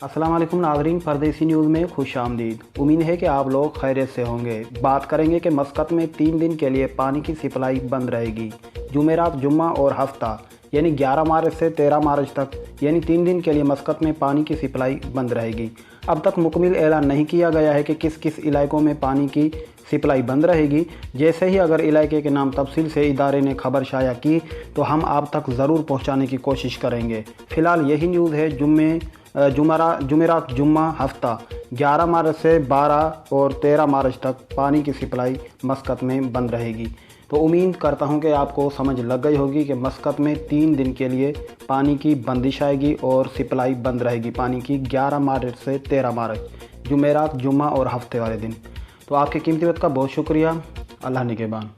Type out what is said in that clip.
अस्सलाम वालेकुम नाज़रीन, परदेसी न्यूज़ में खुश आमदीद। उम्मीद है कि आप लोग खैरियत से होंगे। बात करेंगे कि मस्कत में 3 दिन के लिए पानी की सप्लाई बंद रहेगी। जुमेरात, जुम्मा और हफ्ता यानी 11 मार्च से 13 मार्च तक यानी 3 दिन के लिए मस्कत में पानी की सप्लाई बंद रहेगी। अब तक मुकम्मल ऐलान नहीं किया गया है कि किस किस इलाकों में पानी की सप्लाई बंद रहेगी। जैसे ही अगर इलाके के नाम तफसील से इदारे ने खबर शाया की तो हम आप तक ज़रूर पहुँचाने की कोशिश करेंगे। फ़िलहाल यही न्यूज़ है। जुमेरात, जुम्मा, हफ्ता 11 मार्च से 12 और 13 मार्च तक पानी की सप्लाई मस्कत में बंद रहेगी। तो उम्मीद करता हूं कि आपको समझ लग गई होगी कि मस्कत में 3 दिन के लिए पानी की बंदिश आएगी और सप्लाई बंद रहेगी पानी की 11 मार्च से 13 मार्च, जुमेरात, जुम्मा और हफ्ते वाले दिन। तो आपके कीमती वक्त का बहुत शुक्रिया। अल्लाह निगहबान।